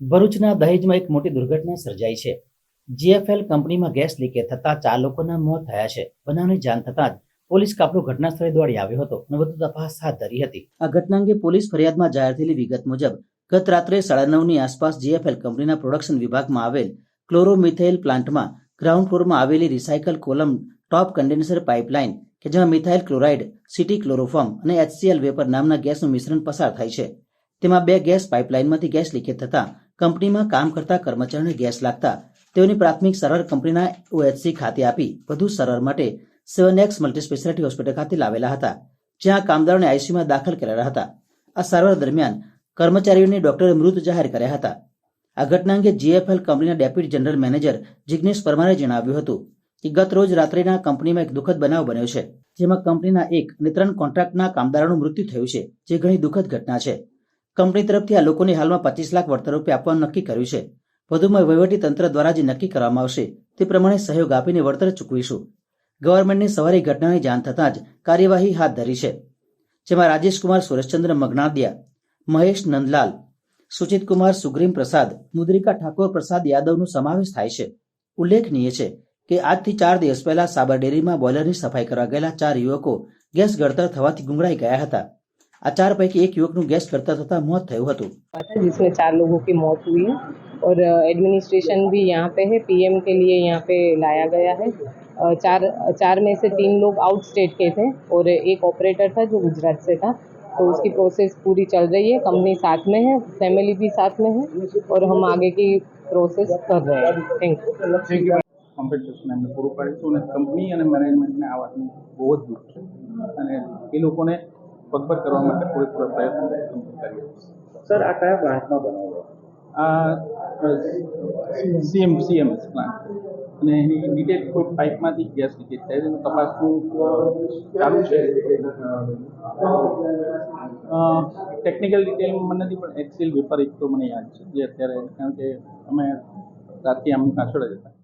ભરૂચના દહેજમાં એક મોટી દુર્ઘટના સર્જાઈ છે. જીએફએલ કંપનીમાં ગેસ લીકેજ થતાં 4 લોકોના મોત થયા છે. બનાવની જાણ થતાં જ પોલીસ કાફલો ઘટના સ્થળે દોડી આવ્યો હતો અને વધુ તપાસ હાથ ધરી હતી. આ ઘટના અંગે પોલીસ ફરિયાદમાં જાહેર થયેલી વિગત મુજબ ગત રાત્રે 9:30ની આસપાસ જીએફએલ કંપનીના પ્રોડક્શન વિભાગમાં આવેલ ક્લોરોમિથેઇલ પ્લાન્ટમાં ગ્રાઉન્ડ ફ્લોરમાં આવેલી રિસાયકલ કોલમ ટોપ કન્ડેન્સર પાઇપલાઇન કે જેમાં મિથાઇલ ક્લોરાઇડ, સિટી ક્લોરોફોર્મ અને HCl વેપર નામના ગેસનું મિશ્રણ પસાર થાય છે. તેમાં 2 ગેસ પાઇપલાઇનમાંથી ગેસ લીકેજ થતાં કંપનીમાં કામ કરતા કર્મચારીઓને ગેસ લાગતા તેઓની પ્રાથમિક સારવાર કંપનીના OHC ખાતે આપી વધુ સારવાર માટે 7X મલ્ટી સ્પેશિયાલિટી હોસ્પિટલ ખાતે લાવેલા હતા, જ્યાં કામદારોને આઈસીયુમાં દાખલ કરેલા હતા. આ સારવાર દરમિયાન કર્મચારીઓને ડોક્ટરે મૃત જાહેર કર્યા હતા. આ ઘટના અંગે જીએફએલ કંપનીના ડેપ્યુટી જનરલ મેનેજર જિગ્નેશ પરમારે જણાવ્યું હતું કે ગત રોજ રાત્રિના કંપનીમાં એક દુઃખદ બનાવ બન્યો છે, જેમાં કંપનીના 1 અને 3 કોન્ટ્રાક્ટના કામદારોનું મૃત્યુ થયું છે, જે ઘણી દુઃખદ ઘટના છે. કંપની તરફથી આ લોકોને હાલમાં 25 લાખ વળતર રૂપિયા આપવાનું નક્કી કર્યું છે. વધુમાં વહીવટી તંત્ર દ્વારા જે નક્કી કરવામાં આવશે તે પ્રમાણે સહયોગ આપીને વળતર ચૂકવીશું. ગવર્નમેન્ટને સવારે ઘટનાની જાણ થતાં જ કાર્યવાહી હાથ ધરી છે, જેમાં રાજેશકુમાર સુરેશચંદ્ર મગનાદિયા, મહેશ નંદલાલ, સુચિત કુમાર સુગ્રીમ પ્રસાદ, મુદ્રિકા ઠાકોર પ્રસાદ યાદવનો સમાવેશ થાય છે. ઉલ્લેખનીય છે કે આજથી 4 દિવસ પહેલા સાબર ડેરીમાં બોઇલરની સફાઈ કરવા ગયેલા 4 યુવકો ગેસ ગળતર થવાથી ગુંગળાઈ ગયા હતા. આ 4 पैकी एक युवक નું गैस गलता થતા મોત થયું હતું, जिसमें 4 लोगों की मौत हुई है और एडमिनिस्ट्रेशन भी यहाँ पे है। पीएम के लिए यहाँ पे लाया गया है। चार में से 3 लोग आउट स्टेट के थे और एक ऑपरेटर था जो गुजरात से था। तो उसकी प्रोसेस पूरी चल रही है। कंपनी साथ में है, फैमिली भी साथ में है और हम आगे की प्रोसेस कर रहे हैं। Thank you. કોમ્પિટિશન એમને પૂરું પાડીશું અને કંપની અને મેનેજમેન્ટને આ વાતનું બહુ જ દુઃખ છે અને એ લોકોને પગભર કરવા માટે પૂરેપૂરા પ્રયત્ન કરીએ. સર, આ કયા બ્રાન્ચમાં બનાવ્યો? આ સીએમએસ પ્લાન્ટ અને એની ડિટેલ કોઈ પાઇપમાંથી ગેસ લીકેજ થાય છે, તપાસનું ચાલુ છે. ટેકનિકલ ડિટેલ મને નથી, પણ HCl વેપર એક તો મને યાદ છે, જે અત્યારે કારણ કે અમે રાતથી આમની પાછળ જ હતા.